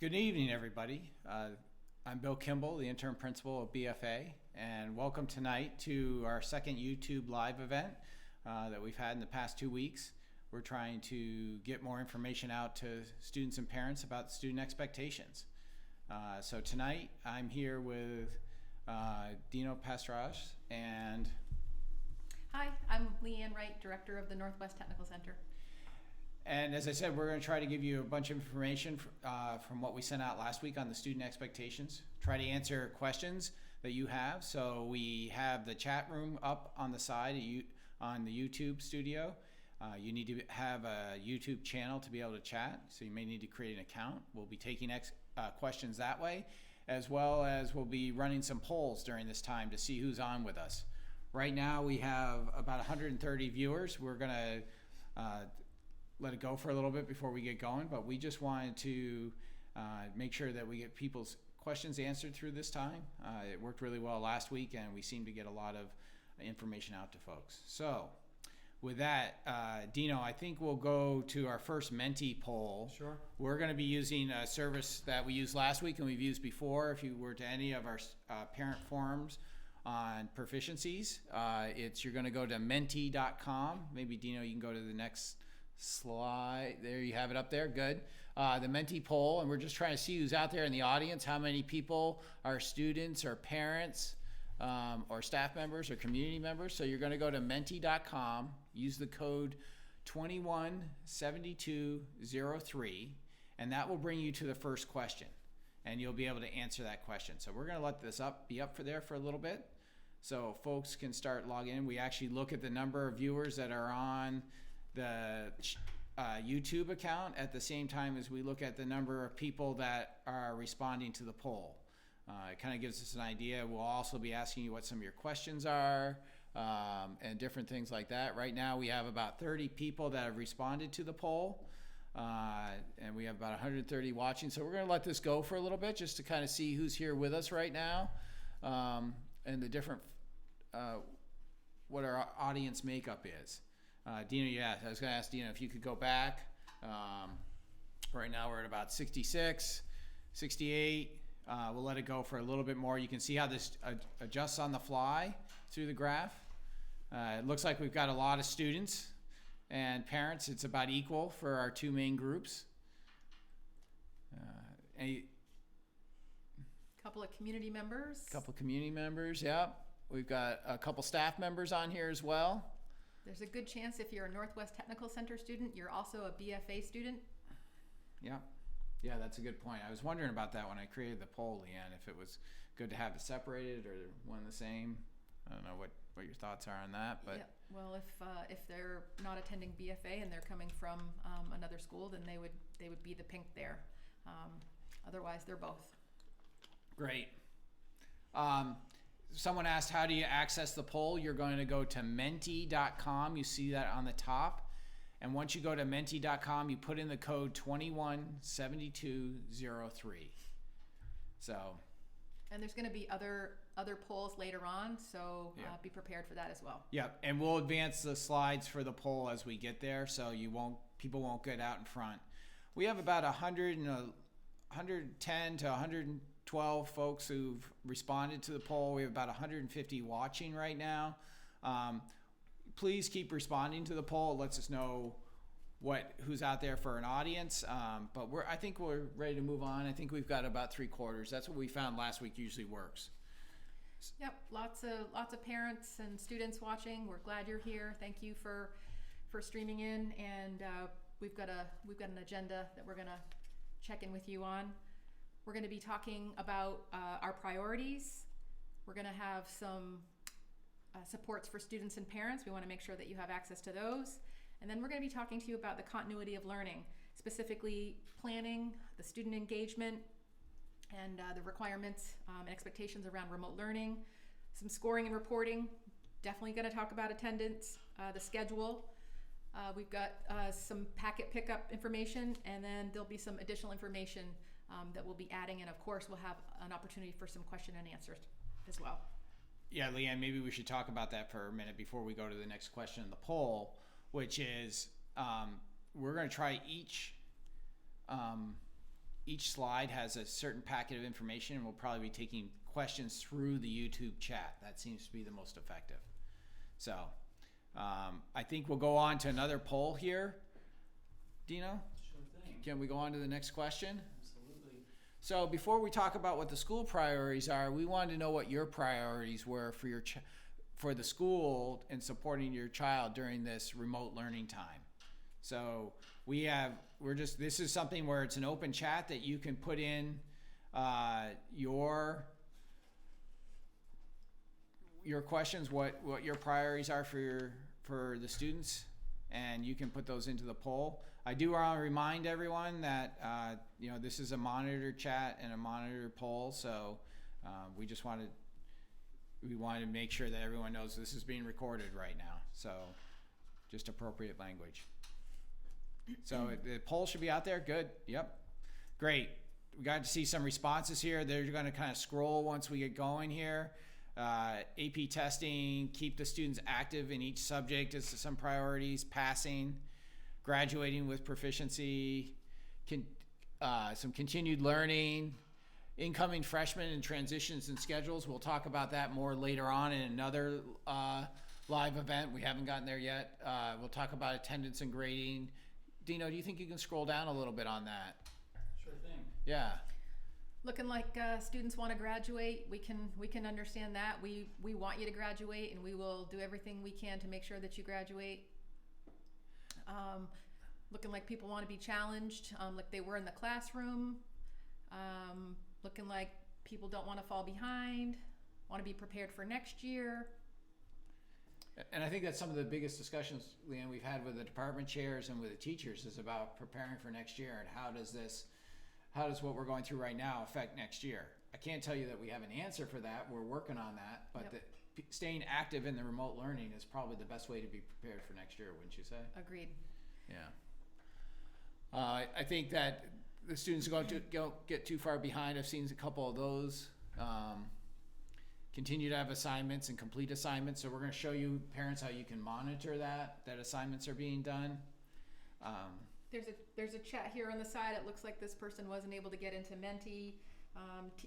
Good evening, everybody. I'm Bill Kimball, the interim principal of BFA, and welcome tonight to our second YouTube live event that we've had in the past 2 weeks. We're trying to get more information out to students and parents about student expectations. So tonight I'm here with Dino Pastraj and... Hi, I'm Leanne Wright, Director of the Northwest Technical Center. And as I said, we're going to try to give you a bunch of information from what we sent out last week on the student expectations. Try to answer questions that you have. So we have the chat room up on the side on the YouTube studio. You need to have a YouTube channel to be able to chat. So you may need to create an account. We'll be taking questions that way, as well as we'll be running some polls during this time to see who's on with us. Right now we have about 130 viewers. We're going to let it go for a little bit before we get going, but we just wanted to make sure that we get people's questions answered through this time. It worked really well last week, and we seem to get a lot of information out to folks. So with that, Dino, I think we'll go to our first Menti poll. Sure. We're going to be using a service that we used last week and we've used before. If you were to any of our parent forums on proficiencies, you're going to go to menti.com. Maybe, Dino, you can go to the next slide. There you have it up there. Good. The Menti poll, and we're just trying to see who's out there in the audience, how many people are students or parents or staff members or community members. So you're going to go to menti.com, use the code 217203, and that will bring you to the first question, and you'll be able to answer that question. So we're going to let this be up for a little bit so folks can start logging in. We actually look at the number of viewers that are on the YouTube account at the same time as we look at the number of people that are responding to the poll. It kind of gives us an idea. We'll also be asking you what some of your questions are and different things like that. Right now we have about 30 people that have responded to the poll, and we have about 130 watching. So we're going to let this go for a little bit just to kind of see who's here with us right now and the different what our audience makeup is. Dino, yeah, I was going to ask Dino if you could go back. Right now we're at about 66, 68. We'll let it go for a little bit more. You can see how this adjusts on the fly through the graph. It looks like we've got a lot of students and parents. It's about equal for our two main groups. Couple of community members. Couple community members, yeah. We've got a couple staff members on here as well. There's a good chance if you're a Northwest Technical Center student, you're also a BFA student. Yeah. Yeah, that's a good point. I was wondering about that when I created the poll, Leanne, if it was good to have it separated or one the same. I don't know what your thoughts are on that, but yeah. Well, if they're not attending BFA and they're coming from another school, then they would be the pink there. Otherwise, they're both. Great. Someone asked, how do you access the poll? You're going to go to menti.com. You see that on the top. And once you go to menti.com, you put in the code 217203. So. And there's going to be other polls later on, so yeah. Be prepared for that as well. Yep, and we'll advance the slides for the poll as we get there, so people won't get out in front. We have about 110 to 112 folks who've responded to the poll. We have about 150 watching right now. Please keep responding to the poll. It lets us know who's out there for an audience. But I think we're ready to move on. I think we've got about 3/4. That's what we found last week usually works. Yep, lots of parents and students watching. We're glad you're here. Thank you for streaming in, and we've got an agenda that we're gonna check in with you on. We're going to be talking about our priorities. We're going to have some supports for students and parents. We want to make sure that you have access to those. And then we're going to be talking to you about the continuity of learning, specifically planning, the student engagement, and the requirements and expectations around remote learning, some scoring and reporting. Definitely going to talk about attendance, the schedule. We've got some packet pickup information, and then there'll be some additional information that we'll be adding, and of course we'll have an opportunity for some question and answers as well. Yeah, Leanne, maybe we should talk about that for a minute before we go to the next question in the poll, which is we're going to try each each slide has a certain packet of information, and we'll probably be taking questions through the YouTube chat. That seems to be the most effective. So I think we'll go on to another poll here. Dino? Sure thing. Can we go on to the next question? Absolutely. So before we talk about what the school priorities are, we wanted to know what your priorities were for your for the school and supporting your child during this remote learning time. So this is something where it's an open chat that you can put in your questions, what your priorities are for the students, and you can put those into the poll. I do want to remind everyone that this is a monitored chat and a monitored poll, so we wanted to make sure that everyone knows this is being recorded right now. So just appropriate language. So the poll should be out there. Good. Yep. Great. We got to see some responses here. They're going to kind of scroll once we get going here. AP testing, keep the students active in each subject is some priorities. Passing, graduating with proficiency, some continued learning, incoming freshmen and transitions and schedules. We'll talk about that more later on in another live event. We haven't gotten there yet. We'll talk about attendance and grading. Dino, do you think you can scroll down a little bit on that? Sure thing. Yeah. Looking like students want to graduate. We can understand that. We want you to graduate, and we will do everything we can to make sure that you graduate. Looking like people want to be challenged, like they were in the classroom. Looking like people don't want to fall behind, want to be prepared for next year. And I think that's some of the biggest discussions, Leanne, we've had with the department chairs and with the teachers is about preparing for next year and how does what we're going through right now affect next year? I can't tell you that we have an answer for that. We're working on that, but Yep. Staying active in the remote learning is probably the best way to be prepared for next year, wouldn't you say? Agreed. Yeah. I think that the students are going to get too far behind. I've seen a couple of those. Continue to have assignments and complete assignments. So we're going to show you parents how you can monitor that assignments are being done. There's a chat here on the side. It looks like this person wasn't able to get into Menti.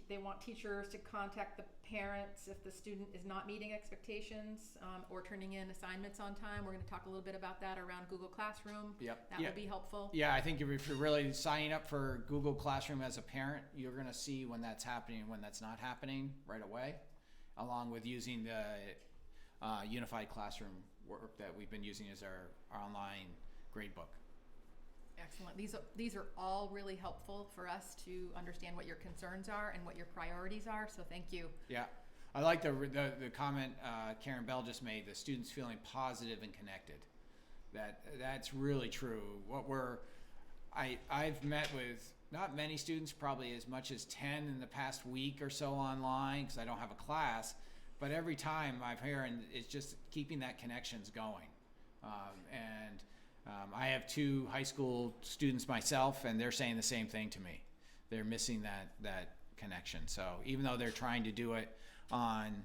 They want teachers to contact the parents if the student is not meeting expectations or turning in assignments on time. We're going to talk a little bit about that around Google Classroom. Yep. That would be helpful. Yeah, I think if you're really signing up for Google Classroom as a parent, you're going to see when that's happening and when that's not happening right away, along with using the Unified Classroom work that we've been using as our online gradebook. Excellent. These are all really helpful for us to understand what your concerns are and what your priorities are. So thank you. Yeah, I like the comment Karen Bell just made. The students feeling positive and connected. That's really true. I've met with not many students, probably as much as 10 in the past week or so online because I don't have a class. But every time I've heard, it's just keeping that connections going. I have 2 high school students myself, and they're saying the same thing to me. They're missing that connection. So even though they're trying to do it on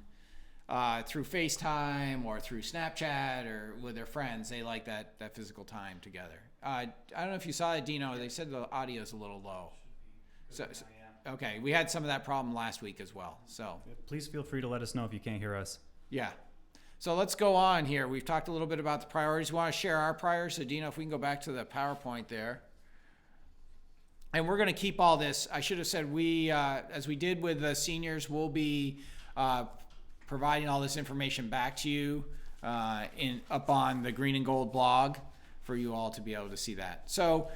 through FaceTime or through Snapchat or with their friends, they like that physical time together. I don't know if you saw it, Dino. They said the audio is a little low. Okay, we had some of that problem last week as well. So please feel free to let us know if you can't hear us. Yeah. So let's go on here. We've talked a little bit about the priorities. We want to share our priorities. So Dino, if we can go back to the PowerPoint there. And we're going to keep all this. I should have said we, as we did with the seniors, we'll be providing all this information back to you up on the Green and Gold blog for you all to be able to see that. So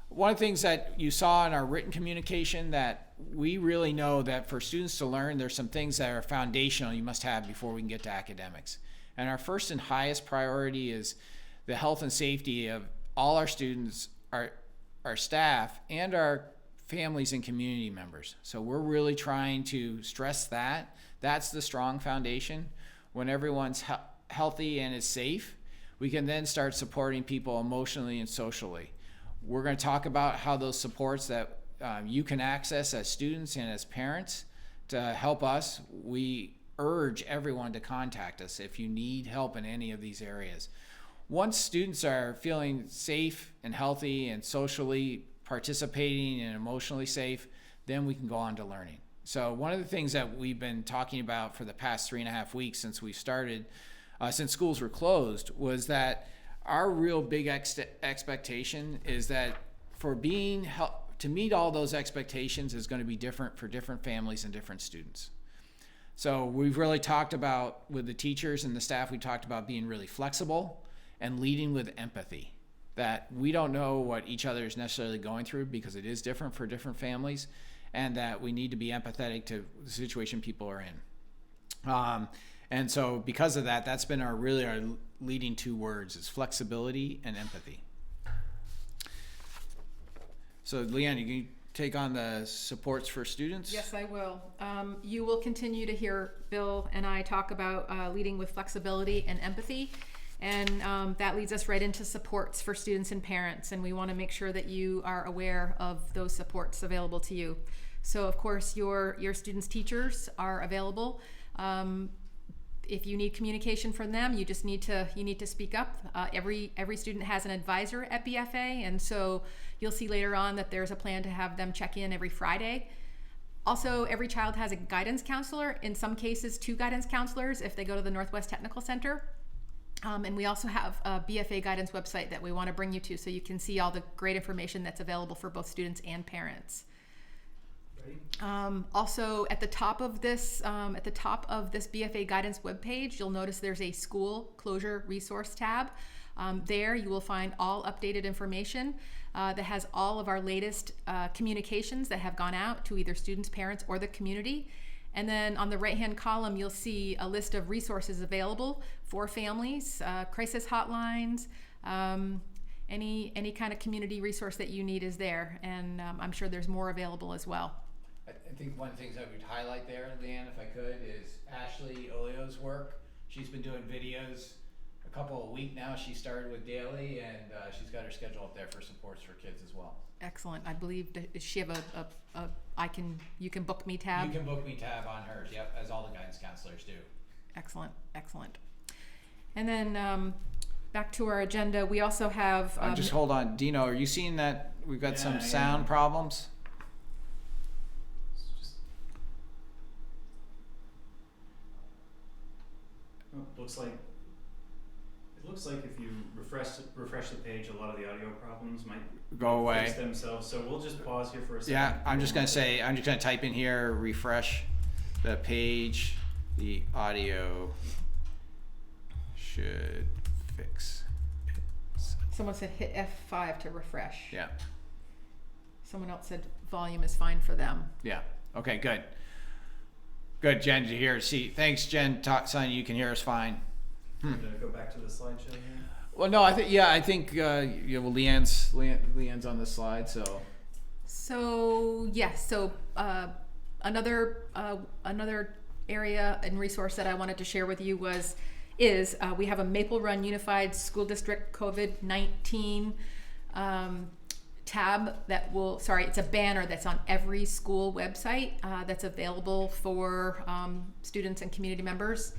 one of the things that you saw in our written communication that we really know that for students to learn, there's some things that are foundational you must have before we can get to academics. And our first and highest priority is the health and safety of all our students, our staff, and our families and community members. So we're really trying to stress that. That's the strong foundation. When everyone's healthy and is safe, we can then start supporting people emotionally and socially. We're going to talk about how those supports that you can access as students and as parents to help us. We urge everyone to contact us if you need help in any of these areas. Once students are feeling safe and healthy and socially participating and emotionally safe, then we can go on to learning. So one of the things that we've been talking about for the past 3.5 weeks since we started, since schools were closed, was that our real big expectation is that to meet all those expectations is going to be different for different families and different students. So we've really talked about, with the teachers and the staff, we talked about being really flexible and leading with empathy. That we don't know what each other is necessarily going through because it is different for different families, and that we need to be empathetic to the situation people are in. And so because of that, that's been our leading 2 words is flexibility and empathy. So Leanne, you can take on the supports for students? Yes, I will. You will continue to hear Bill and I talk about leading with flexibility and empathy. And that leads us right into supports for students and parents. And we want to make sure that you are aware of those supports available to you. So of course, your students' teachers are available. If you need communication from them, you just need to speak up. Every student has an advisor at BFA, and so you'll see later on that there's a plan to have them check in every Friday. Also, every child has a guidance counselor, in some cases 2 guidance counselors if they go to the Northwest Technical Center. And we also have a BFA guidance website that we want to bring you to so you can see all the great information that's available for both students and parents. Also, at the top of this BFA guidance webpage, you'll notice there's a school closure resource tab. There you will find all updated information that has all of our latest communications that have gone out to either students, parents, or the community. And then on the right-hand column, you'll see a list of resources available for families, crisis hotlines, any kind of community resource that you need is there. And I'm sure there's more available as well. I think one of the things I would highlight there, Leanne, if I could, is Ashley Oleo's work. She's been doing videos a couple a week now. She started with daily, and she's got her schedule up there for supports for kids as well. Excellent. I believe, does she have you can book me tab? You can book me tab on hers, yep, as all the guidance counselors do. Excellent. And then back to our agenda, we also have... just hold on. Dino, are you seeing that we've got some sound problems? It looks like if you refresh the page, a lot of the audio problems might go away. Fix themselves. So we'll just pause here for a second. Yeah, I'm just gonna type in here, refresh the page. The audio should fix it. Someone said hit F5 to refresh. Yeah. Someone else said volume is fine for them. Yeah. Okay, good. Good, Jen, to hear. See, thanks, Jen. Son, you can hear us fine. Gonna go back to the slideshow here. Well, no, I think Leanne's on the slide, so. So yes, another area and resource that I wanted to share with you is we have a Maple Run Unified School District COVID-19 tab it's a banner that's on every school website that's available for students and community members.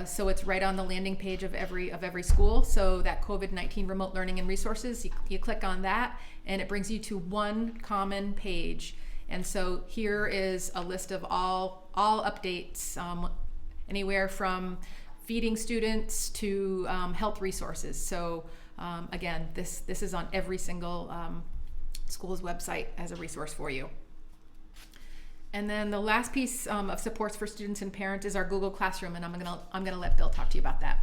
So it's right on the landing page of every school. So that COVID-19 remote learning and resources, you click on that and it brings you to one common page. And so here is a list of all updates, anywhere from feeding students to health resources. So again, this is on every single school's website as a resource for you. And then the last piece of supports for students and parents is our Google Classroom, and I'm gonna let Bill talk to you about that.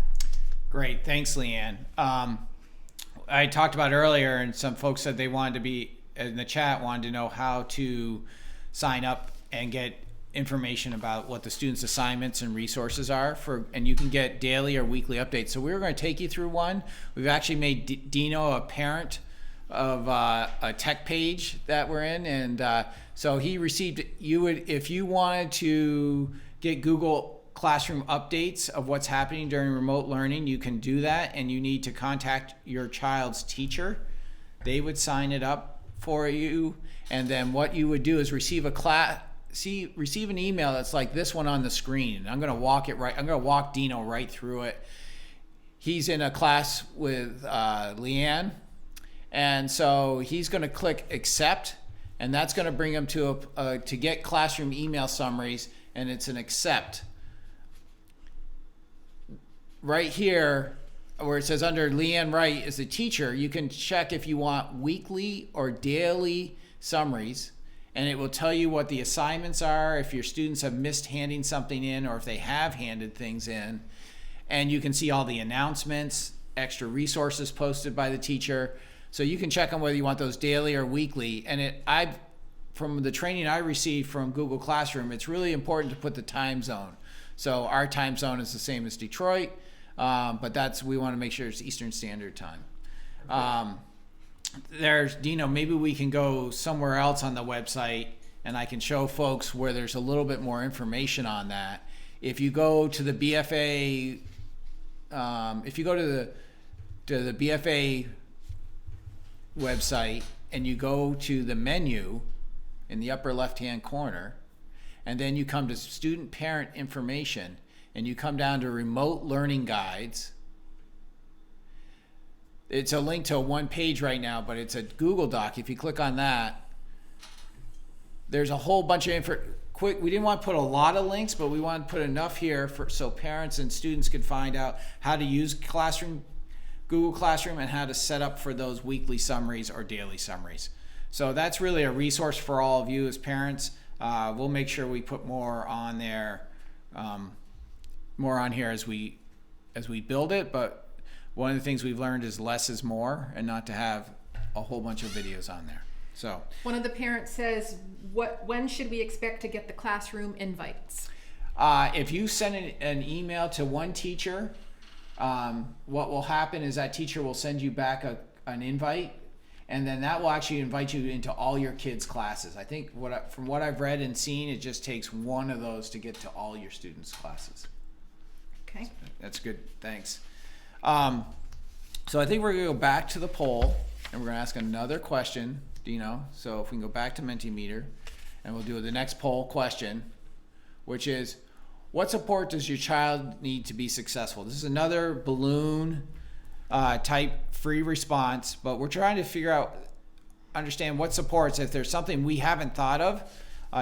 Great, thanks, Leanne. I talked about earlier, and some folks said they wanted to be in the chat, wanted to know how to sign up and get information about what the students' assignments and resources are and you can get daily or weekly updates. So we're going to take you through one. We've actually made Dino a parent of a tech page that we're in, and so he received. If you wanted to get Google Classroom updates of what's happening during remote learning, you can do that, and you need to contact your child's teacher. They would sign it up for you, and then what you would do is receive an email that's like this one on the screen. I'm going to walk Dino right through it. He's in a class with Leanne, And so he's going to click accept, and that's going to bring him to to get classroom email summaries, and it's an accept. Right here, where it says under Leanne Wright as the teacher, you can check if you want weekly or daily summaries, and it will tell you what the assignments are, if your students have missed handing something in or if they have handed things in. And you can see all the announcements, extra resources posted by the teacher. So you can check on whether you want those daily or weekly. And from the training I received from Google Classroom, it's really important to put the time zone. So our time zone is the same as Detroit, but we want to make sure it's Eastern Standard Time. Dino, maybe we can go somewhere else on the website and I can show folks where there's a little bit more information on that. If you go to the BFA, if you go to the BFA website and you go to the menu in the upper left-hand corner, and then you come to student parent information, and you come down to remote learning guides. It's a link to one page right now, but it's a Google Doc. If you click on that, there's a whole bunch of we didn't want to put a lot of links, but we wanted to put enough here so parents and students could find out how to use Google Classroom and how to set up for those weekly summaries or daily summaries. So that's really a resource for all of you as parents. We'll make sure we put more on there, more on here as we build it. But one of the things we've learned is less is more, and not to have a whole bunch of videos on there. So one of the parents says, when should we expect to get the classroom invites? If you send an email to one teacher, what will happen is that teacher will send you back an invite, and then that will actually invite you into all your kids' classes. I think from what I've read and seen, it just takes one of those to get to all your students' classes. Okay. That's good. Thanks. So I think we're going to go back to the poll, and we're going to ask another question, Dino. So if we can go back to Mentimeter, and we'll do the next poll question, which is, what support does your child need to be successful? This is another balloon type free response, but we're trying to understand what supports. If there's something we haven't thought of,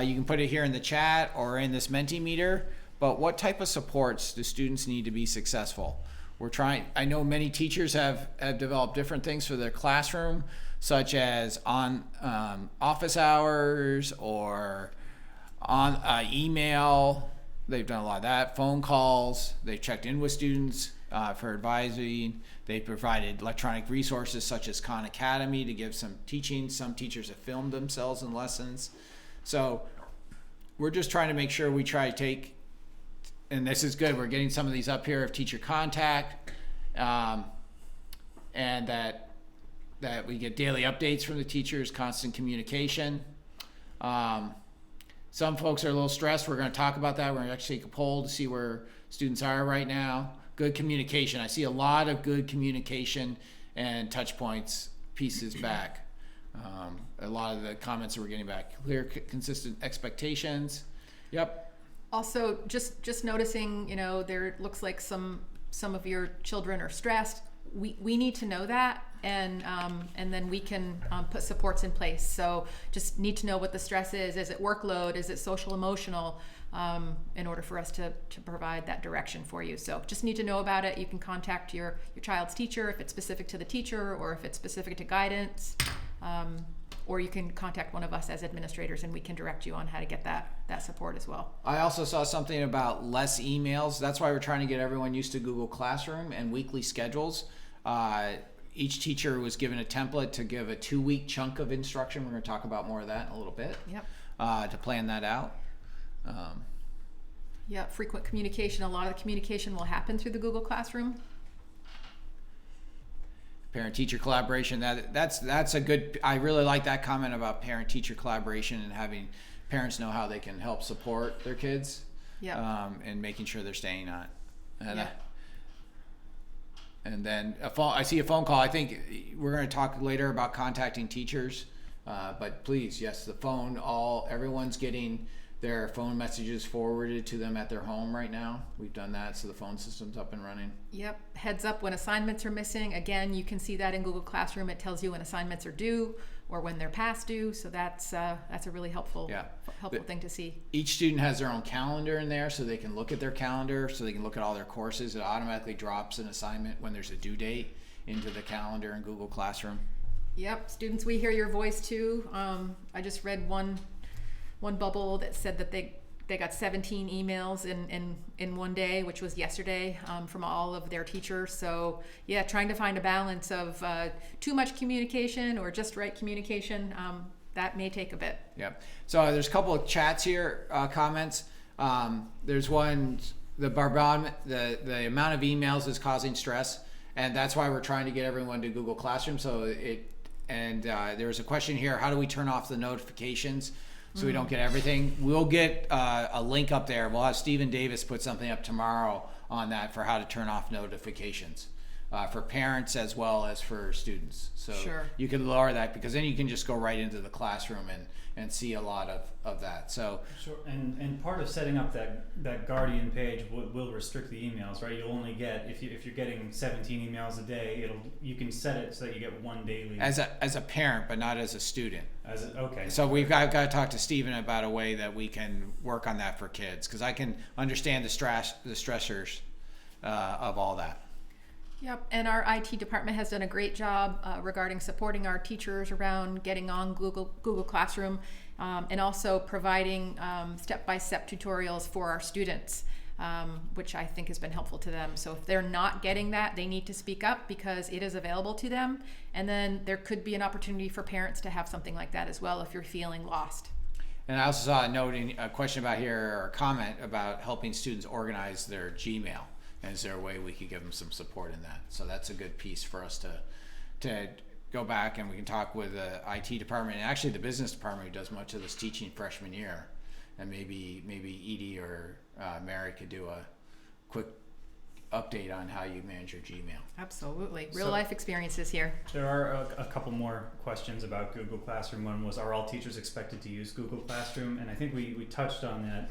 you can put it here in the chat or in this Mentimeter, but what type of supports do students need to be successful? I know many teachers have developed different things for their classroom, such as on office hours or on email. They've done a lot of that. Phone calls. They've checked in with students for advising. They've provided electronic resources such as Khan Academy to give some teaching. Some teachers have filmed themselves in lessons. So we're just trying to make sure we try to take, and this is good, we're getting some of these up here of teacher contact, and that we get daily updates from the teachers, constant communication. Some folks are a little stressed. We're going to talk about that. We're going to actually take a poll to see where students are right now. Good communication. I see a lot of good communication and touch points pieces back. A lot of the comments that we're getting back. Clear, consistent expectations. Yep. Also, just noticing, there looks like some of your children are stressed. We need to know that, and then we can put supports in place. So just need to know what the stress is. Is it workload? Is it social emotional? In order for us to provide that direction for you. So just need to know about it. You can contact your child's teacher if it's specific to the teacher or if it's specific to guidance. Or you can contact one of us as administrators and we can direct you on how to get that support as well. I also saw something about less emails. That's why we're trying to get everyone used to Google Classroom and weekly schedules. Each teacher was given a template to give a 2-week chunk of instruction. We're going to talk about more of that in a little bit. Yep. To plan that out. Yeah, frequent communication. A lot of the communication will happen through the Google Classroom. Parent-teacher collaboration. That's a good. I really like that comment about parent-teacher collaboration and having parents know how they can help support their kids. Yeah. And making sure they're staying on. And, yeah. And then I see a phone call. I think we're going to talk later about contacting teachers. But please, yes, the phone. Everyone's getting their phone messages forwarded to them at their home right now. We've done that, so the phone system's up and running. Yep. Heads up when assignments are missing. Again, you can see that in Google Classroom. It tells you when assignments are due or when they're past due. So that's a really helpful thing to see. Each student has their own calendar in there, so they can look at their calendar, so they can look at all their courses. It automatically drops an assignment when there's a due date into the calendar in Google Classroom. Yep. Students, we hear your voice too. I just read one bubble that said that they got 17 emails in one day, which was yesterday, from all of their teachers. So yeah, trying to find a balance of too much communication or just right communication, that may take a bit. Yep. So there's a couple of chats here, comments. There's one, the amount of emails is causing stress, and that's why we're trying to get everyone to Google Classroom. There was a question here, how do we turn off the notifications so we don't get everything? We'll get a link up there. We'll have Stephen Davis put something up tomorrow on that for how to turn off notifications for parents as well as for students. So sure. You can lower that, because then you can just go right into the classroom and see a lot of that. So sure. And part of setting up that Guardian page will restrict the emails, right? You'll only get, if you're getting 17 emails a day, you can set it so that you get one daily. As a parent, but not as a student. Okay. So we've got to talk to Stephen about a way that we can work on that for kids, because I can understand the stressors of all that. Yep, and our IT department has done a great job regarding supporting our teachers around getting on Google Classroom, and also providing step-by-step tutorials for our students, which I think has been helpful to them. So if they're not getting that, they need to speak up, because it is available to them. And then there could be an opportunity for parents to have something like that as well if you're feeling lost. And I also saw a question about here, or a comment about helping students organize their Gmail. And is there a way we could give them some support in that? So that's a good piece for us to go back, and we can talk with the IT department and actually the business department, who does much of this teaching freshman year. And maybe Edie or Mary could do a quick update on how you manage your Gmail. Absolutely. Real life experiences here. There are a couple more questions about Google Classroom. One was, are all teachers expected to use Google Classroom? And I think we touched on that.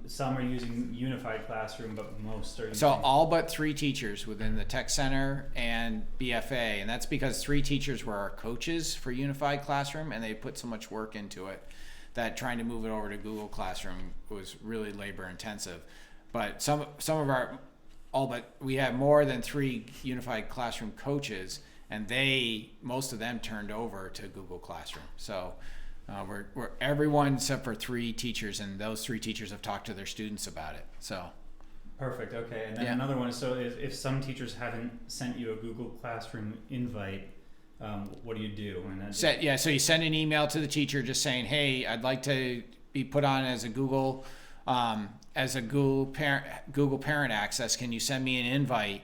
Some are using Unified Classroom, but most are using... So all but 3 teachers within the Tech Center and BFA, and that's because 3 teachers were our coaches for Unified Classroom, and they put so much work into it that trying to move it over to Google Classroom was really labor intensive. But some of we have more than 3 Unified Classroom coaches, and most of them turned over to Google Classroom. So we're everyone except for 3 teachers, and those 3 teachers have talked to their students about it. So perfect. Okay. And then another one. So if some teachers haven't sent you a Google Classroom invite, what do you do? So you send an email to the teacher just saying, hey, I'd like to be put on as a Google parent access. Can you send me an invite?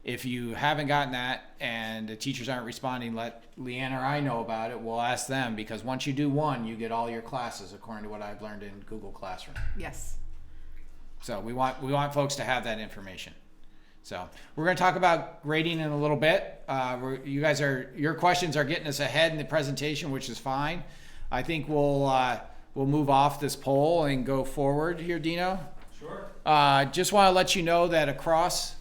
If you haven't gotten that and the teachers aren't responding, let Leanne or I know about it. We'll ask them, because once you do one, you get all your classes, according to what I've learned in Google Classroom. Yes. So we want folks to have that information. So we're going to talk about grading in a little bit. Your questions are getting us ahead in the presentation, which is fine. I think we'll move off this poll and go forward here, Dino. Sure. Just want to let you know that across,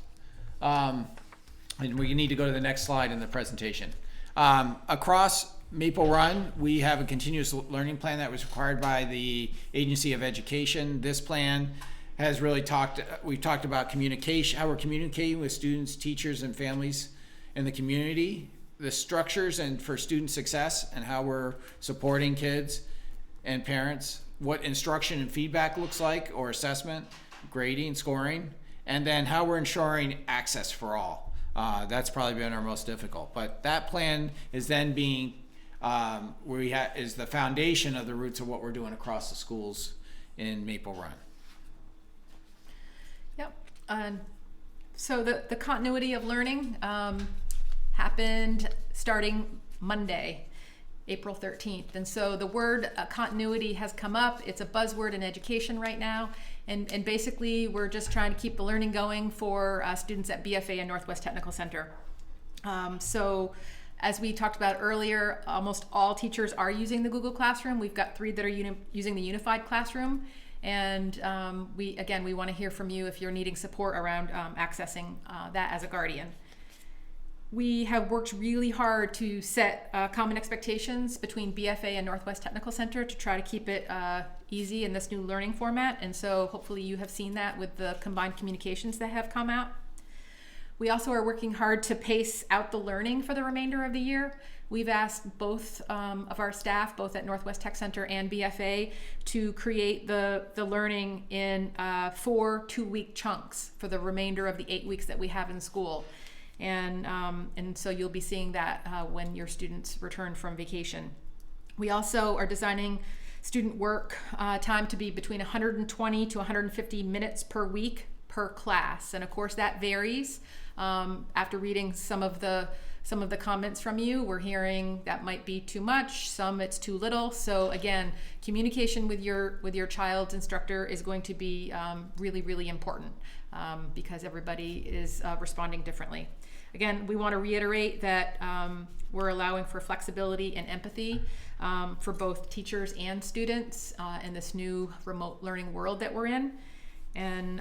and we need to go to the next slide in the presentation. Across Maple Run, we have a continuous learning plan that was required by the Agency of Education. This plan has really we've talked about communication, how we're communicating with students, teachers, and families in the community, the structures and for student success, and how we're supporting kids and parents, what instruction and feedback looks like, or assessment, grading, scoring, and then how we're ensuring access for all. That's probably been our most difficult. But that plan is then being, is the foundation of the roots of what we're doing across the schools in Maple Run. Yep. So the continuity of learning happened starting Monday, April 13th. And so the word continuity has come up. It's a buzzword in education right now. And basically, we're just trying to keep the learning going for students at BFA and Northwest Technical Center. So As we talked about earlier, almost all teachers are using the Google Classroom. We've got 3 that are using the unified classroom. And we want to hear from you if you're needing support around accessing that as a guardian. We have worked really hard to set common expectations between BFA and Northwest Technical Center to try to keep it easy in this new learning format. And so hopefully you have seen that with the combined communications that have come out. We also are working hard to pace out the learning for the remainder of the year. We've asked both of our staff, both at Northwest Tech Center and BFA, to create the learning in 4 2-week chunks for the remainder of the 8 weeks that we have in school. And so you'll be seeing that when your students return from vacation. We also are designing student work time to be between 120 to 150 minutes per week per class. And of course that varies. After reading some of the comments from you, we're hearing that might be too much, some it's too little. So again, communication with your child's instructor is going to be really, really important because everybody is responding differently. Again, we want to reiterate that we're allowing for flexibility and empathy for both teachers and students in this new remote learning world that we're in. And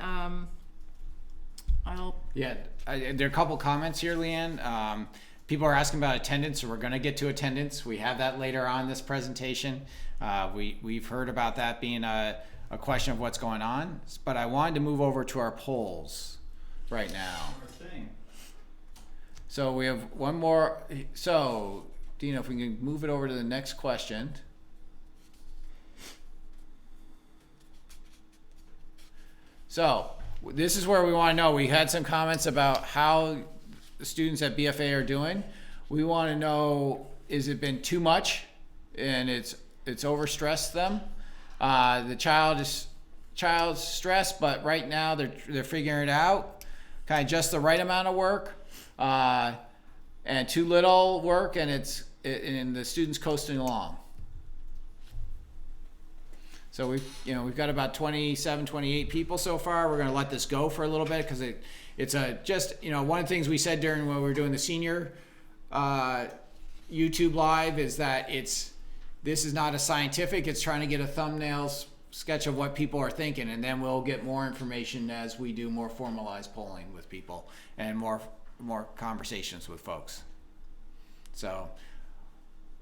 there are a couple comments here, Leanne. People are asking about attendance, so we're going to get to attendance. We have that later on this presentation. We've heard about that being a question of what's going on, but I wanted to move over to our polls right now. So we have one more. So, Dina, if we can move it over to the next question. So this is where we want to know. We had some comments about how the students at BFA are doing. We want to know, is it been too much and it's overstressed them? The child's stressed, but right now they're figuring it out. Kind of just the right amount of work. And too little work, and the students coasting along. So we've got about 27, 28 people so far. We're going to let this go for a little bit because it's one of the things we said during when we were doing the senior YouTube live is that this is not a scientific. It's trying to get a thumbnail sketch of what people are thinking, and then we'll get more information as we do more formalized polling with people and more conversations with folks. So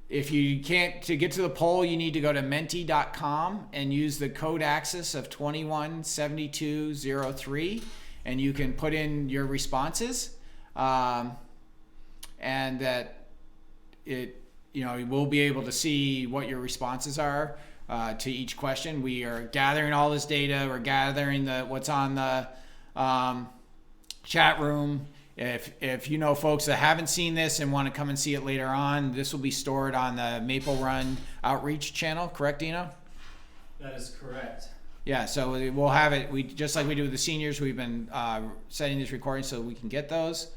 if you can't, to get to the poll, you need to go to menti.com and use the code access of 217203, and you can put in your responses, and that we'll be able to see what your responses are to each question. We are gathering all this data. We're gathering what's on the chat room. If you know folks that haven't seen this and want to come and see it later on, this will be stored on the Maple Run Outreach channel, correct, Dino? That is correct. Yeah, so we'll have it. We just like we do with the seniors, we've been setting these recordings so we can get those.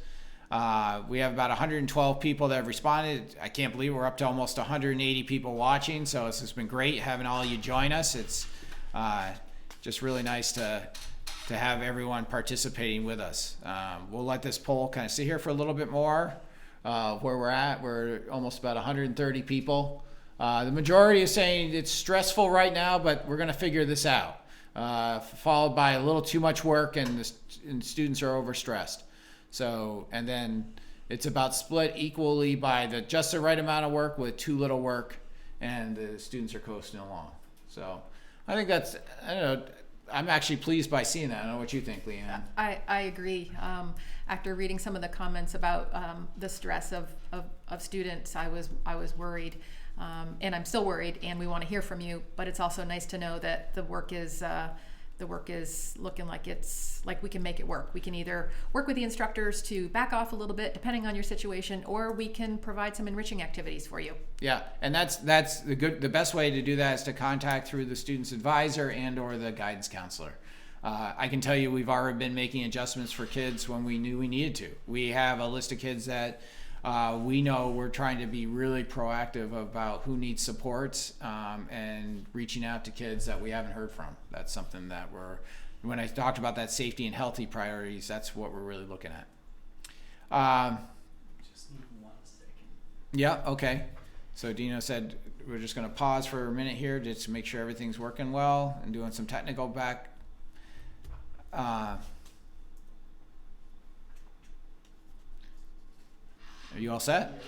We have about 112 people that have responded. I can't believe we're up to almost 180 people watching, so it's been great having all you join us. It's just really nice to have everyone participating with us. We'll let this poll kind of sit here for a little bit more. Where we're at, we're almost about 130 people. The majority is saying it's stressful right now, but we're going to figure this out. Followed by a little too much work and students are overstressed. So, and then it's about split equally by just the right amount of work with too little work, and the students are coasting along. So I think I don't know, I'm actually pleased by seeing that. I don't know what you think, Leanne. I agree. After reading some of the comments about the stress of students, I was worried, and I'm still worried. And we want to hear from you. But it's also nice to know that the work is looking like we can make it work. We can either work with the instructors to back off a little bit, depending on your situation, or we can provide some enriching activities for you. Yeah, and that's the best way to do that is to contact through the student's advisor and or the guidance counselor. I can tell you we've already been making adjustments for kids when we knew we needed to. We have a list of kids that we know we're trying to be really proactive about who needs supports, and reaching out to kids that we haven't heard from. That's something that when I talked about that safety and healthy priorities, that's what we're really looking at. Just need 1 second. Yeah, okay. So Dino said we're just going to pause for a minute here just to make sure everything's working well and doing some technical back. Are you all set?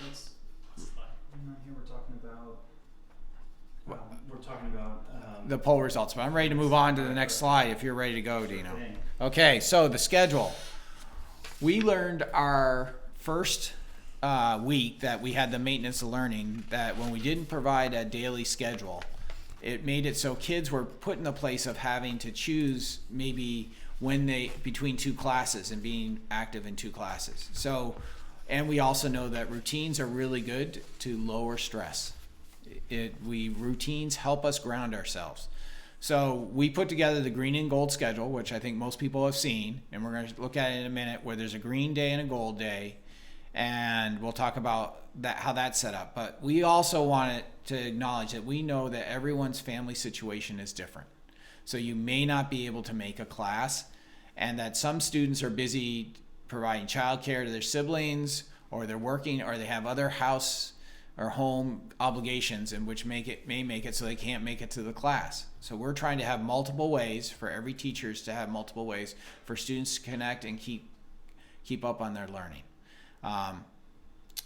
We're talking about The poll results, but I'm ready to move on to the next slide if you're ready to go, Dino. Okay, so the schedule. We learned our first week that we had the maintenance of learning that when we didn't provide a daily schedule, it made it so kids were put in the place of having to choose maybe when they between two classes and being active in two classes. So, and we also know that routines are really good to lower stress. Routines help us ground ourselves. So we put together the green and gold schedule, which I think most people have seen, and we're going to look at it in a minute, where there's a green day and a gold day, and we'll talk about that, how that's set up. But we also wanted to acknowledge that we know that everyone's family situation is different. So you may not be able to make a class, and that some students are busy providing childcare to their siblings, or they're working, or they have other house or home obligations, in which may make it so they can't make it to the class. So we're trying to have multiple ways for every teachers to have multiple ways for students to connect and keep up on their learning.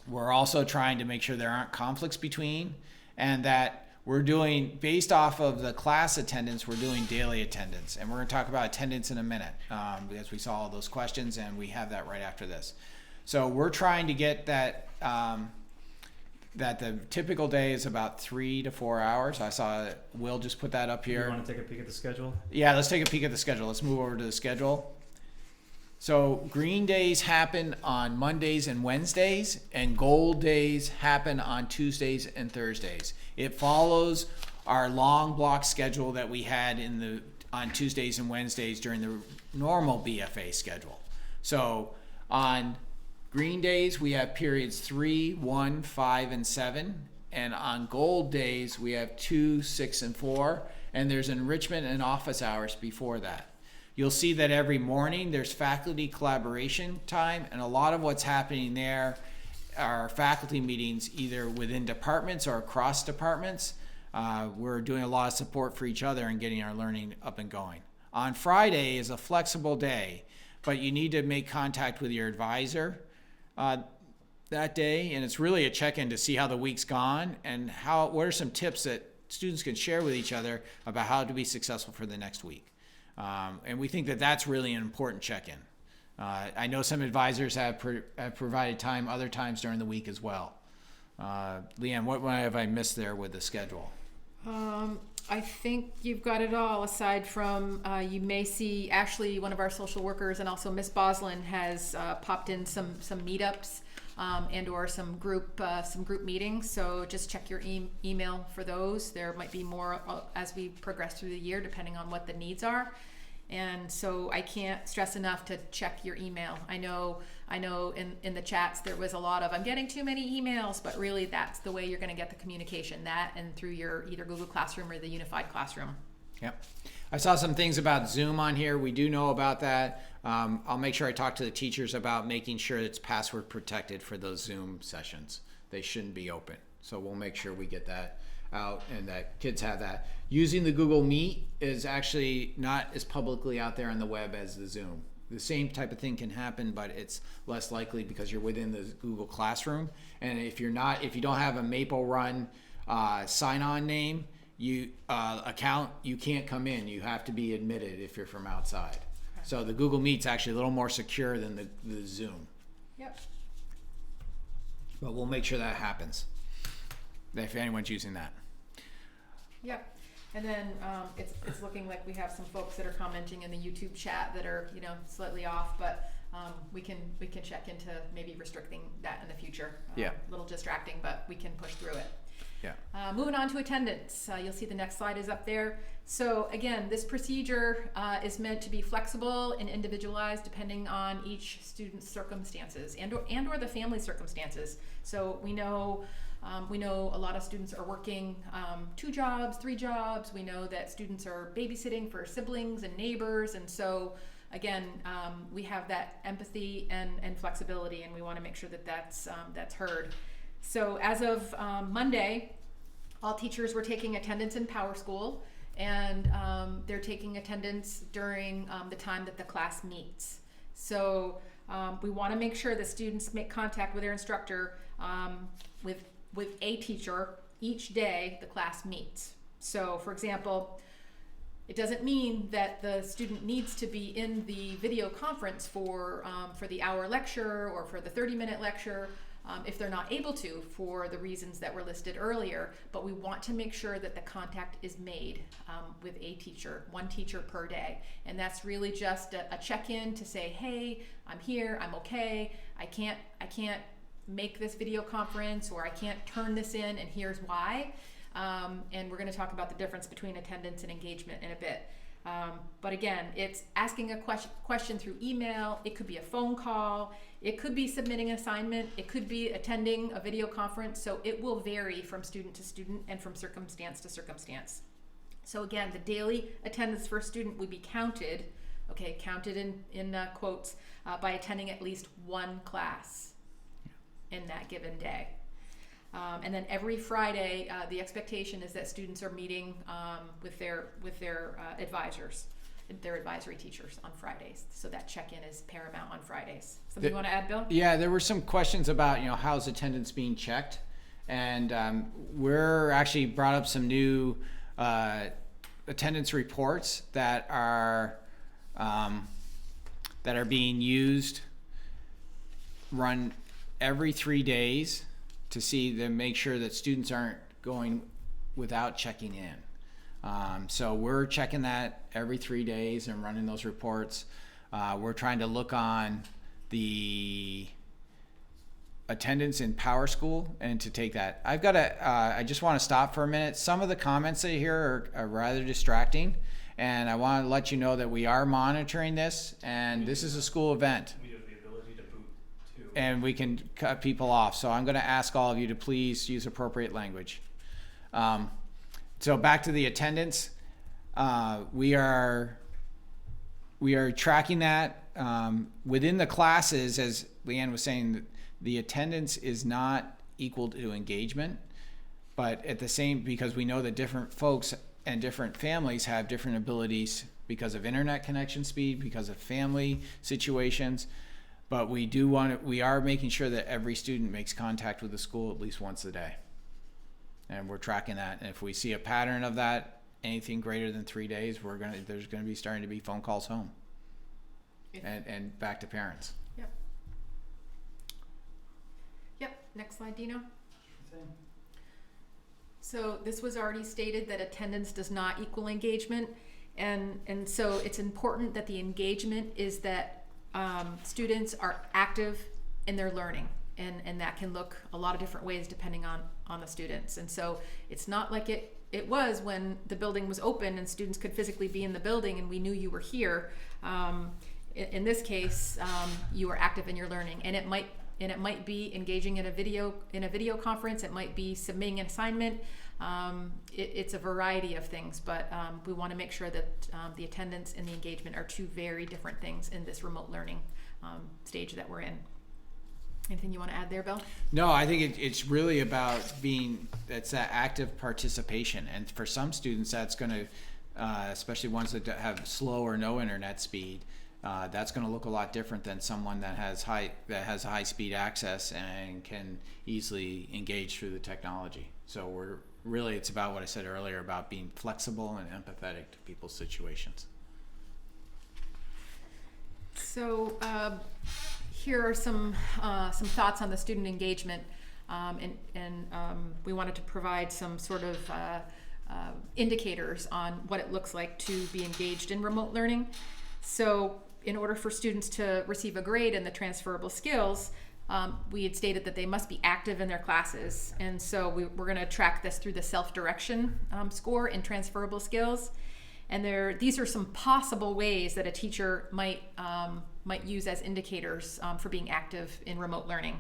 We're also trying to make sure there aren't conflicts between, and that we're doing, based off of the class attendance, we're doing daily attendance. And we're going to talk about attendance in a minute, because we saw all those questions, and we have that right after this. So we're trying to get that, that the typical day is about 3 to 4 hours. I saw Will just put that up here. You want to take a peek at the schedule? Yeah, let's take a peek at the schedule. Let's move over to the schedule. So green days happen on Mondays and Wednesdays, and gold days happen on Tuesdays and Thursdays. It follows our long block schedule that we had on Tuesdays and Wednesdays during the normal BFA schedule. So on green days, we have periods 3, 1, 5, and 7. And on gold days, we have 2, 6, and 4. And there's enrichment and office hours before that. You'll see that every morning there's faculty collaboration time. And a lot of what's happening there are faculty meetings either within departments or across departments. We're doing a lot of support for each other and getting our learning up and going. On Friday is a flexible day, but you need to make contact with your advisor that day, and it's really a check-in to see how the week's gone and what are some tips that students can share with each other about how to be successful for the next week. And we think that that's really an important check-in. I know some advisors have provided time other times during the week as well. Leanne, what have I missed there with the schedule? I think you've got it all, aside from you may see Ashley, one of our social workers, and also Miss Boslin has popped in some meetups and or some group meetings. So just check your email for those. There might be more as we progress through the year, depending on what the needs are. And so I can't stress enough to check your email. I know in the chats there was a lot of, I'm getting too many emails, but really that's the way you're going to get the communication, that and through your either Google Classroom or the Unified Classroom. Yep. I saw some things about Zoom on here. We do know about that. I'll make sure I talk to the teachers about making sure it's password protected for those Zoom sessions. They shouldn't be open. So we'll make sure we get that out and that kids have that. Using the Google Meet is actually not as publicly out there on the web as the Zoom. The same type of thing can happen, but it's less likely because you're within the Google Classroom. And if you don't have a Maple Run sign-on name, account, you can't come in. You have to be admitted if you're from outside. Okay. So the Google Meet's actually a little more secure than the Zoom. Yep. But we'll make sure that happens if anyone's using that. Yep. And then it's looking like we have some folks that are commenting in the YouTube chat that are slightly off, but we can check into maybe restricting that in the future. Yeah. A little distracting, but we can push through it. Yeah. Moving on to attendance, you'll see the next slide is up there. So again, this procedure is meant to be flexible and individualized depending on each student's circumstances and or the family circumstances. So we know a lot of students are working 2 jobs, 3 jobs. We know that students are babysitting for siblings and neighbors, and so again, we have that empathy and flexibility, and we want to make sure that that's heard. So as of Monday, all teachers were taking attendance in Power School, and they're taking attendance during the time that the class meets. So we want to make sure that students make contact with their instructor with a teacher each day the class meets. So for example, it doesn't mean that the student needs to be in the video conference for the hour lecture or for the 30-minute lecture if they're not able to for the reasons that were listed earlier, but we want to make sure that the contact is made with a teacher, one teacher per day. And that's really just a check-in to say, hey, I'm here, I'm okay, I can't make this video conference, or I can't turn this in, and here's why. And we're going to talk about the difference between attendance and engagement in a bit. But again, it's asking a question through email, it could be a phone call, it could be submitting an assignment, it could be attending a video conference, so it will vary from student to student and from circumstance to circumstance. So again, the daily attendance for a student would be counted, okay, counted in quotes, by attending at least one class in that given day. And then every Friday, the expectation is that students are meeting with their advisors, their advisory teachers on Fridays. So that check-in is paramount on Fridays. Something you want to add, Bill? Yeah, there were some questions about, how's attendance being checked, and we're actually brought up some new attendance reports that are being used, run every 3 days to make sure that students aren't going without checking in. So we're checking that every 3 days and running those reports. We're trying to look on the attendance in Power School and to take that. I just want to stop for a minute. Some of the comments that you hear are rather distracting, and I want to let you know that we are monitoring this, and this is a school event. And we can cut people off. So I'm going to ask all of you to please use appropriate language. So back to the attendance. We are tracking that within the classes, as Leanne was saying. The attendance is not equal to engagement, but at the same, because we know that different folks and different families have different abilities because of internet connection speed, because of family situations. But we are making sure that every student makes contact with the school at least once a day. And we're tracking that. And if we see a pattern of that, anything greater than 3 days, there's gonna be starting to be phone calls home. And back to parents. Yep. Yep, next slide, Dino. So this was already stated that attendance does not equal engagement. And so it's important that the engagement is that students are active in their learning, and that can look a lot of different ways depending on the students. And so it's not like it was when the building was open and students could physically be in the building and we knew you were here. In this case, you are active in your learning, and it might be engaging in a video conference. It might be submitting an assignment. It's a variety of things, but we want to make sure that the attendance and the engagement are two very different things in this remote learning stage that we're in. Anything you want to add there, Bill? No, I think it's really about it's that active participation. And for some students, that's going to, especially ones that have slow or no internet speed, that's going to look a lot different than someone that has high speed access and can easily engage through the technology. So it's about what I said earlier about being flexible and empathetic to people's situations. So here are some thoughts on the student engagement, and we wanted to provide some sort of indicators on what it looks like to be engaged in remote learning. So in order for students to receive a grade in the transferable skills, we had stated that they must be active in their classes. And so we're going to track this through the self-direction score in transferable skills. And these are some possible ways that a teacher might use as indicators for being active in remote learning.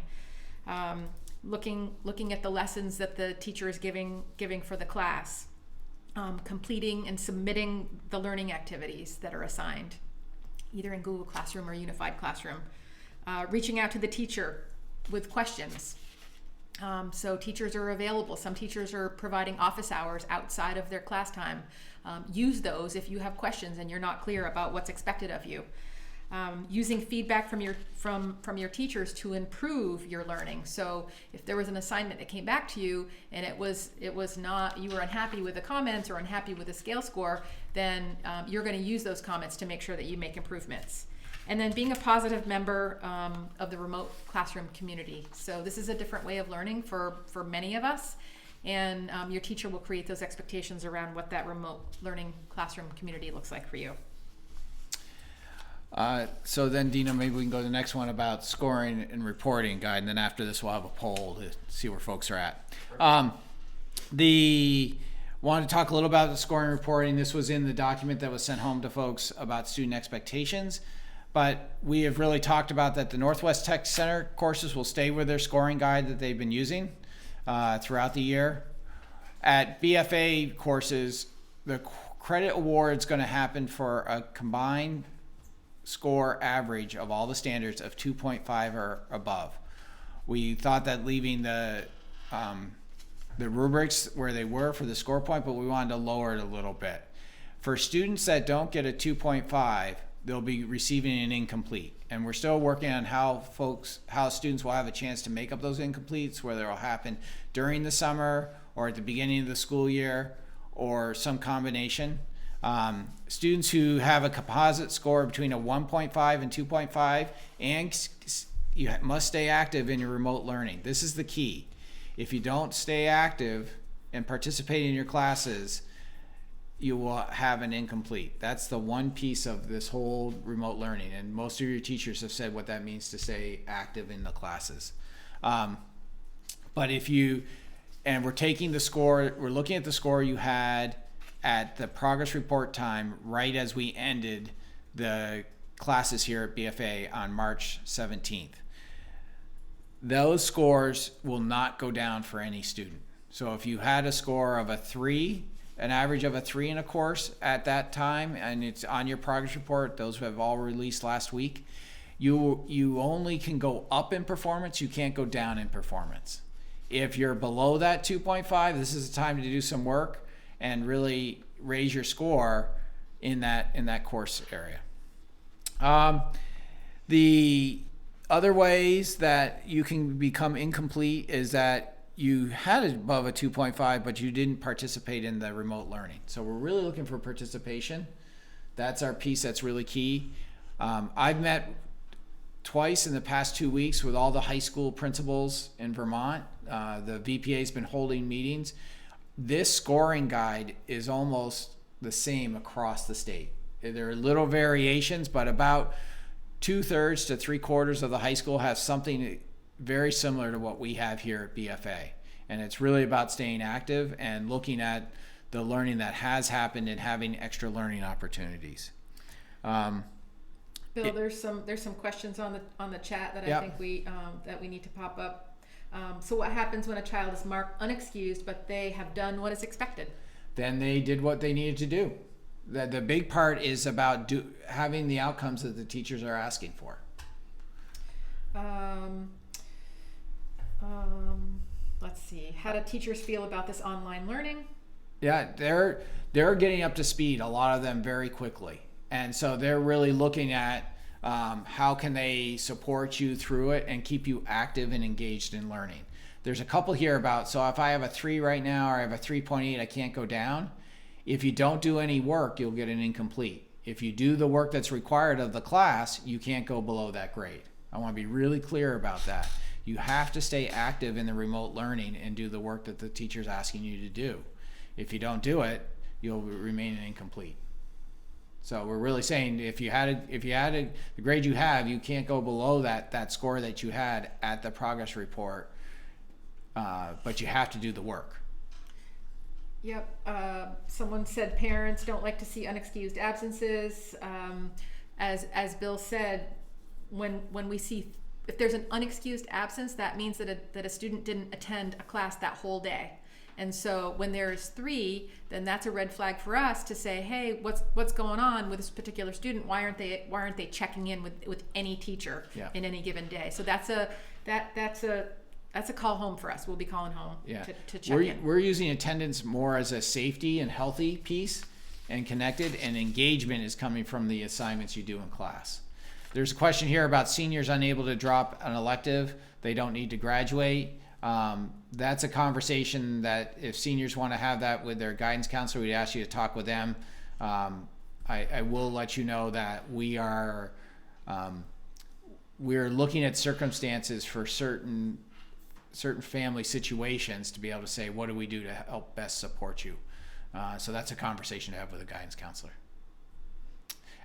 Looking at the lessons that the teacher is giving for the class, completing and submitting the learning activities that are assigned, either in Google Classroom or Unified Classroom, reaching out to the teacher with questions, So teachers are available. Some teachers are providing office hours outside of their class time. Use those if you have questions and you're not clear about what's expected of you. Using feedback from your teachers to improve your learning. So if there was an assignment that came back to you and it was not, you were unhappy with the comments or unhappy with the scale score, then you're going to use those comments to make sure that you make improvements. And then being a positive member of the remote classroom community. So this is a different way of learning for many of us. And your teacher will create those expectations around what that remote learning classroom community looks like for you. So then, Dina, maybe we can go to the next one about scoring and reporting guide, and then after this we'll have a poll to see where folks are at. Want to talk a little about the scoring and reporting. This was in the document that was sent home to folks about student expectations, but we have really talked about that the Northwest Tech Center courses will stay with their scoring guide that they've been using throughout the year. At BFA courses, the credit award is going to happen for a combined score average of all the standards of 2.5 or above. We thought that leaving the rubrics where they were for the score point, but we wanted to lower it a little bit. For students that don't get a 2.5, they'll be receiving an incomplete. And we're still working on how students will have a chance to make up those incompletes, whether it'll happen during the summer or at the beginning of the school year or some combination. Students who have a composite score between a 1.5 and 2.5, and you must stay active in your remote learning. This is the key. If you don't stay active and participate in your classes, you will have an incomplete. That's the one piece of this whole remote learning, and most of your teachers have said what that means to stay active in the classes. But we're taking the score, we're looking at the score you had at the progress report time right as we ended the classes here at BFA on March 17th. Those scores will not go down for any student. So if you had a score of a 3, an average of a 3 in a course at that time, and it's on your progress report, those have all released last week, you only can go up in performance, you can't go down in performance. If you're below that 2.5, this is the time to do some work and really raise your score in that course area. The other ways that you can become incomplete is that you had it above a 2.5, but you didn't participate in the remote learning. So we're really looking for participation. That's our piece that's really key. I've met twice in the past 2 weeks with all the high school principals in Vermont. The VPA has been holding meetings. This scoring guide is almost the same across the state. There are little variations, but about 2/3 to 3/4 of the high school have something very similar to what we have here at BFA. And it's really about staying active and looking at the learning that has happened and having extra learning opportunities. Bill, there's some questions on the chat that I think we need to pop up. So what happens when a child is marked unexcused, but they have done what is expected? Then they did what they needed to do. The big part is about having the outcomes that the teachers are asking for. Let's see. How do teachers feel about this online learning? Yeah, they're getting up to speed, a lot of them very quickly. And so they're really looking at how can they support you through it and keep you active and engaged in learning. There's a couple here about, so if I have a 3 right now or I have a 3.8, I can't go down. If you don't do any work, you'll get an incomplete. If you do the work that's required of the class, you can't go below that grade. I want to be really clear about that. You have to stay active in the remote learning and do the work that the teacher's asking you to do. If you don't do it, you'll remain an incomplete. So we're really saying if you had the grade you have, you can't go below that score that you had at the progress report, but you have to do the work. Yep. Someone said parents don't like to see unexcused absences. As Bill said, when we see if there's an unexcused absence, that means that a student didn't attend a class that whole day. And so when there's 3, then that's a red flag for us to say, hey, what's going on with this particular student? Why aren't they checking in with any teacher in any given day? So that's a that's a call home for us. We'll be calling home Yeah. to check in. We're using attendance more as a safety and healthy piece and connected, and engagement is coming from the assignments you do in class. There's a question here about seniors unable to drop an elective. They don't need to graduate. That's a conversation that if seniors want to have that with their guidance counselor, we'd ask you to talk with them. I will let you know that we're looking at circumstances for certain family situations to be able to say, what do we do to help best support you? So that's a conversation to have with a guidance counselor.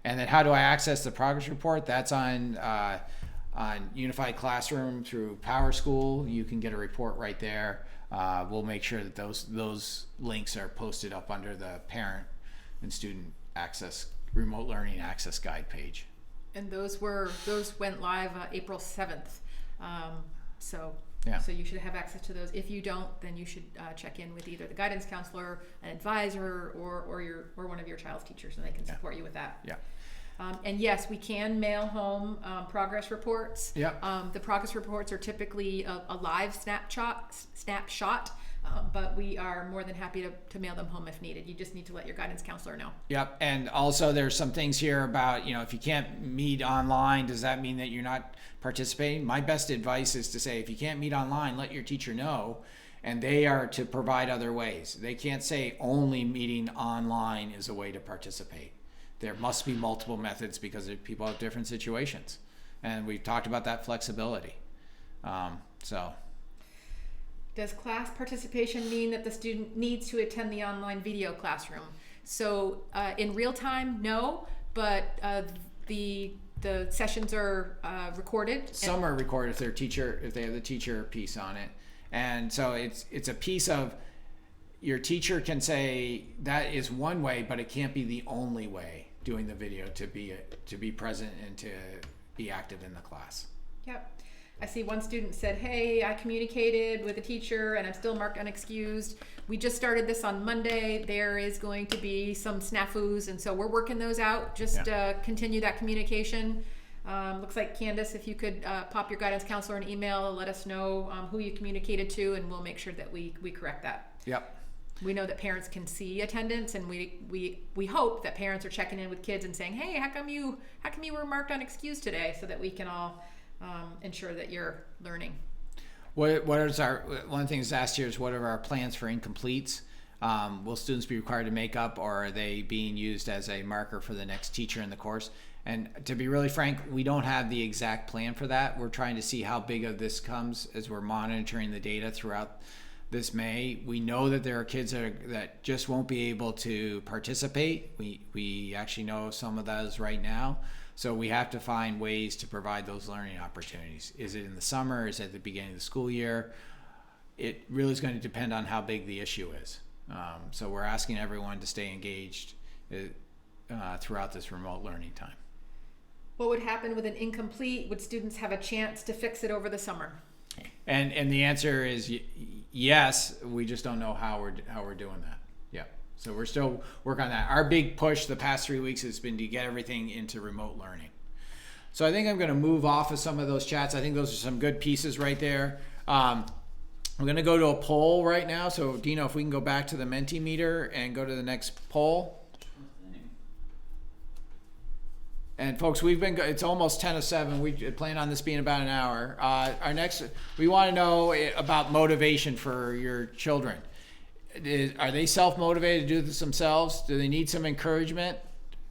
And then how do I access the progress report? That's on Unified Classroom through PowerSchool. You can get a report right there. We'll make sure that those links are posted up under the parent and student access, remote learning access guide page. And those went live April 7th. So Yeah. So you should have access to those. If you don't, then you should check in with either the guidance counselor, an advisor, or one of your child's teachers, and they can support you with that. Yeah. And yes, we can mail home progress reports. Yep. The progress reports are typically a live snapshot, but we are more than happy to mail them home if needed. You just need to let your guidance counselor know. Yep. And also there's some things here about, if you can't meet online, does that mean that you're not participating? My best advice is to say, if you can't meet online, let your teacher know, and they are to provide other ways. They can't say only meeting online is a way to participate. There must be multiple methods because people have different situations. And we've talked about that flexibility. Does class participation mean that the student needs to attend the online video classroom? So in real time, no, but the sessions are recorded. Some are recorded if they have the teacher piece on it. And so it's a piece of, your teacher can say that is one way, but it can't be the only way doing the video to be present and to be active in the class. Yep. I see one student said, hey, I communicated with a teacher and I'm still marked unexcused. We just started this on Monday. There is going to be some snafus, and so we're working those out. Just continue that communication. Looks like Candace, if you could pop your guidance counselor an email, let us know who you communicated to, and we'll make sure that we correct that. Yep. We know that parents can see attendance, and we hope that parents are checking in with kids and saying, hey, how come you were marked unexcused today, so that we can all ensure that you're learning. One of the things asked here is, what are our plans for incompletes? Will students be required to make up, or are they being used as a marker for the next teacher in the course? And to be really frank, we don't have the exact plan for that. We're trying to see how big of this comes as we're monitoring the data throughout this May. We know that there are kids that just won't be able to participate. We actually know some of those right now. So we have to find ways to provide those learning opportunities. Is it in the summer? Is it at the beginning of the school year? It really is going to depend on how big the issue is. So we're asking everyone to stay engaged throughout this remote learning time. What would happen with an incomplete? Would students have a chance to fix it over the summer? And the answer is yes. We just don't know how we're doing that. Yeah. So we're still working on that. Our big push the past 3 weeks has been to get everything into remote learning. So I think I'm going to move off of some of those chats. I think those are some good pieces right there. I'm going to go to a poll right now. So Dino, if we can go back to the Mentimeter and go to the next poll. And folks, it's almost 10:07. We plan on this being about an hour. We want to know about motivation for your children. Are they self-motivated to do this themselves? Do they need some encouragement?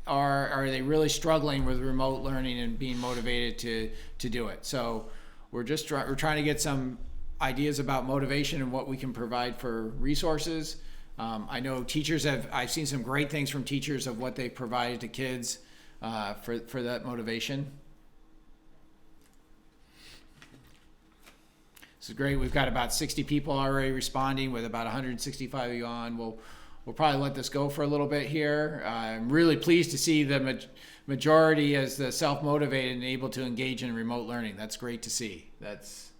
Or are they really struggling with remote learning and being motivated to do it? So we're trying to get some ideas about motivation and what we can provide for resources. I know I've seen some great things from teachers of what they've provided to kids for that motivation. This is great. We've got about 60 people already responding, with about 165 of you on. We'll probably let this go for a little bit here. I'm really pleased to see the majority as the self-motivated and able to engage in remote learning. That's great to see. That's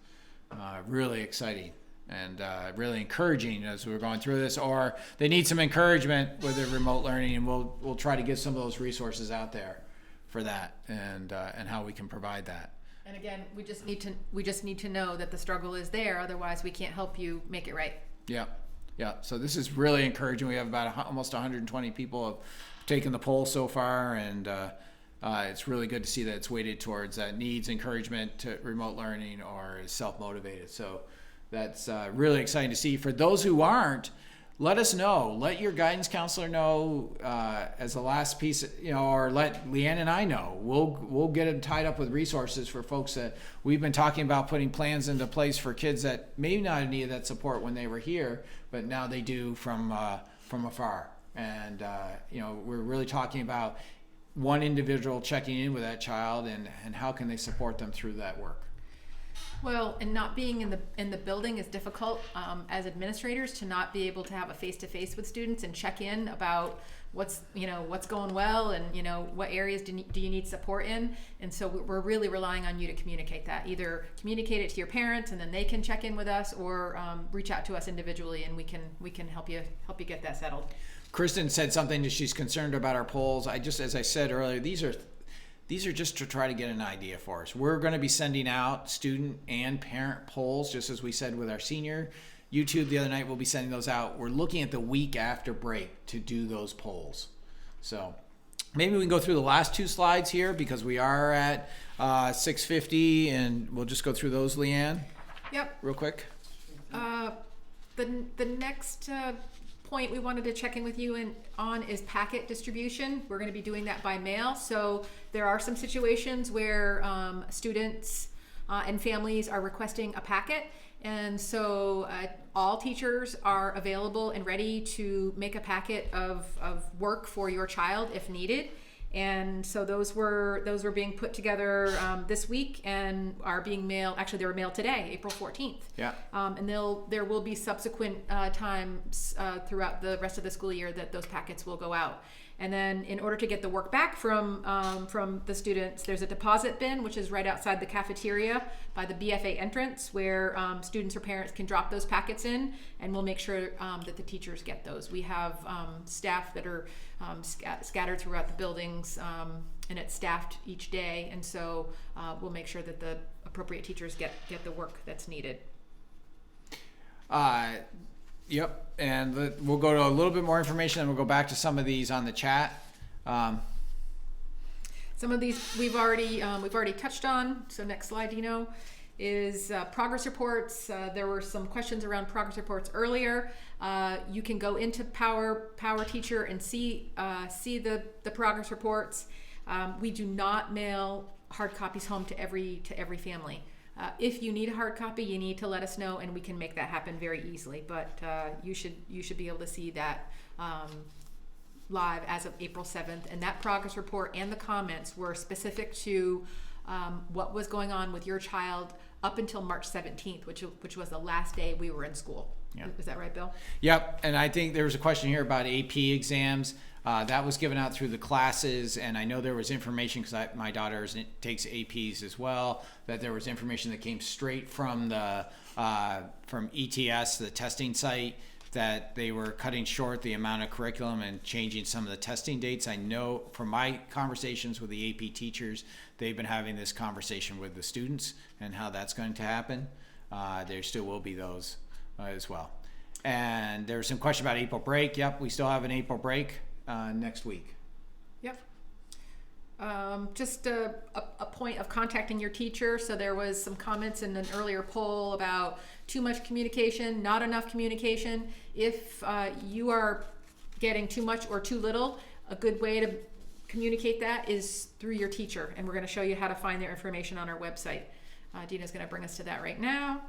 really exciting and really encouraging as we're going through this. Or they need some encouragement with the remote learning, and we'll try to get some of those resources out there for that and how we can provide that. And again, we just need to know that the struggle is there. Otherwise, we can't help you make it right. Yeah. Yeah. So this is really encouraging. We have about almost 120 people have taken the poll so far, and it's really good to see that it's weighted towards needs encouragement to remote learning or is self-motivated. So that's really exciting to see. For those who aren't, let us know. Let your guidance counselor know as the last piece, or let Leanne and I know. We'll get it tied up with resources for folks that we've been talking about putting plans into place for kids that maybe not have needed that support when they were here, but now they do from afar. And we're really talking about one individual checking in with that child and how can they support them through that work. Well, and not being in the building is difficult as administrators to not be able to have a face-to-face with students and check in about what's going well and what areas do you need support in. And so we're really relying on you to communicate that. Either communicate it to your parents and then they can check in with us, or reach out to us individually and we can help you get that settled. Kristen said something that she's concerned about our polls. As I said earlier, these are just to try to get an idea for us. We're going to be sending out student and parent polls, just as we said with our senior YouTube the other night. We'll be sending those out. We're looking at the week after break to do those polls. So maybe we can go through the last two slides here because we are at 6:50, and we'll just go through those, Leanne. Yep. Real quick. The next point we wanted to check in with you on is packet distribution. We're going to be doing that by mail. So there are some situations where students and families are requesting a packet. And so all teachers are available and ready to make a packet of work for your child if needed. And so those were being put together this week and are being mailed. Actually, they were mailed today, April 14th. Yeah. And there will be subsequent times throughout the rest of the school year that those packets will go out. And then in order to get the work back from the students, there's a deposit bin, which is right outside the cafeteria by the BFA entrance, where students or parents can drop those packets in, and we'll make sure that the teachers get those. We have staff that are scattered throughout the buildings, and it's staffed each day, and so we'll make sure that the appropriate teachers get the work that's needed. Yep, and we'll go to a little bit more information, and we'll go back to some of these on the chat. Some of these we've already touched on. So next slide, Dino, is progress reports. There were some questions around progress reports earlier. You can go into Power Teacher and see the progress reports. We do not mail hard copies home to every family. If you need a hard copy, you need to let us know, and we can make that happen very easily. But you should be able to see that live as of April 7th. And that progress report and the comments were specific to what was going on with your child up until March 17th, which was the last day we were in school. Yeah. Is that right, Bill? Yep. And I think there was a question here about AP exams. That was given out through the classes, and I know there was information because my daughter takes APs as well. That there was information that came straight from from ETS, the testing site, that they were cutting short the amount of curriculum and changing some of the testing dates. I know from my conversations with the AP teachers, they've been having this conversation with the students and how that's going to happen. There still will be those as well. And there was some question about April break. Yep, we still have an April break next week. Yep. Just a point of contacting your teacher. So there was some comments in an earlier poll about too much communication, not enough communication. If you are getting too much or too little, a good way to communicate that is through your teacher. And we're going to show you how to find their information on our website. Dina's going to bring us to that right now.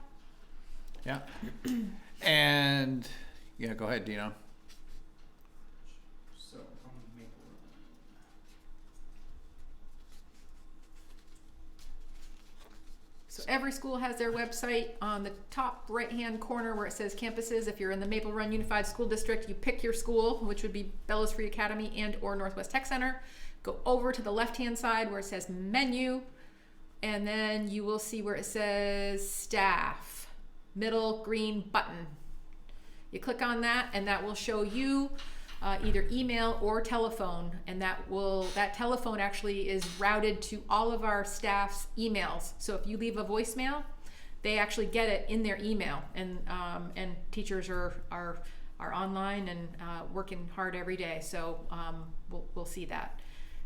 Yeah. And yeah, go ahead, Dino. So every school has their website. On the top right-hand corner where it says campuses, if you're in the Maple Run Unified School District, you pick your school, which would be Bellows Free Academy and or Northwest Tech Center. Go over to the left-hand side where it says menu, and then you will see where it says staff, middle green button. You click on that, and that will show you either email or telephone, and that telephone actually is routed to all of our staff's emails. So if you leave a voicemail, they actually get it in their email, and teachers are online and working hard every day. So we'll see that.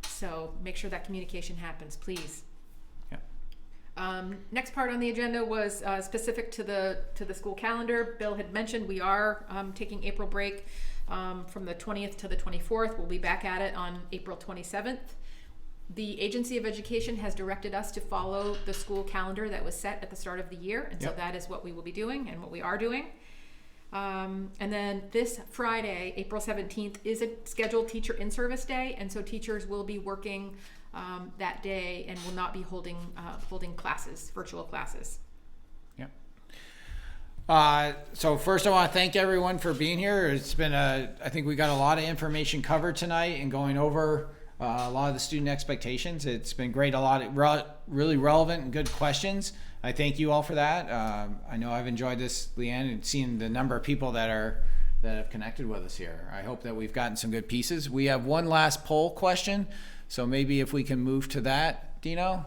So make sure that communication happens, please. Next part on the agenda was specific to the school calendar. Bill had mentioned we are taking April break from the 20th to the 24th. We'll be back at it on April 27th. The Agency of Education has directed us to follow the school calendar that was set at the start of the year, and so that is what we will be doing and what we are doing. And then this Friday, April 17th, is a scheduled teacher in-service day, and so teachers will be working that day and will not be holding classes, virtual classes. So first I want to thank everyone for being here. It's been I think we got a lot of information covered tonight and going over a lot of the student expectations. It's been great, a lot of really relevant and good questions. I thank you all for that. I know I've enjoyed this, Leanne, and seeing the number of people that have connected with us here. I hope that we've gotten some good pieces. We have one last poll question, so maybe if we can move to that, Dino.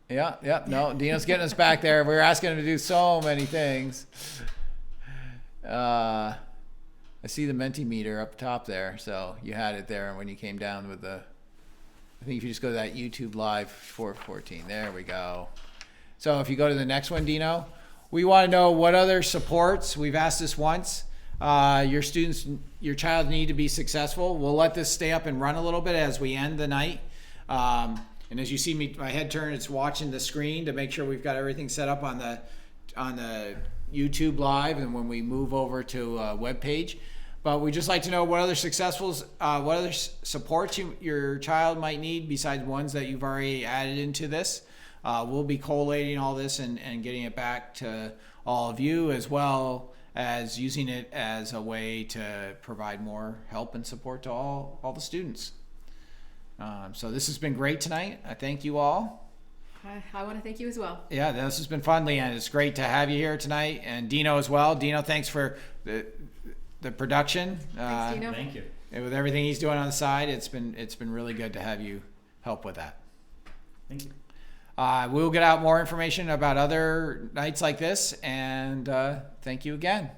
Yeah, no, Dino's getting us back there. We were asking him to do so many things. I see the Mentimeter up top there, so you had it there when you came down with the, I think if you just go to that YouTube Live 414, there we go. So if you go to the next one, Dino, we want to know what other supports, we've asked this once, your child need to be successful. We'll let this stay up and run a little bit as we end the night. And as you see me, my head turn, it's watching the screen to make sure we've got everything set up on the YouTube Live, and when we move over to a web page. But we just like to know what other what other supports your child might need besides ones that you've already added into this. We'll be collating all this and getting it back to all of you, as well as using it as a way to provide more help and support to all the students. So this has been great tonight. I thank you all. I want to thank you as well. Yeah, this has been fun, Leanne. It's great to have you here tonight, and Dino as well. Dino, thanks for the production. Thanks, Dino. Thank you. And with everything he's doing on the side, it's been really good to have you help with that. Thank you. We'll get out more information about other nights like this, and thank you again.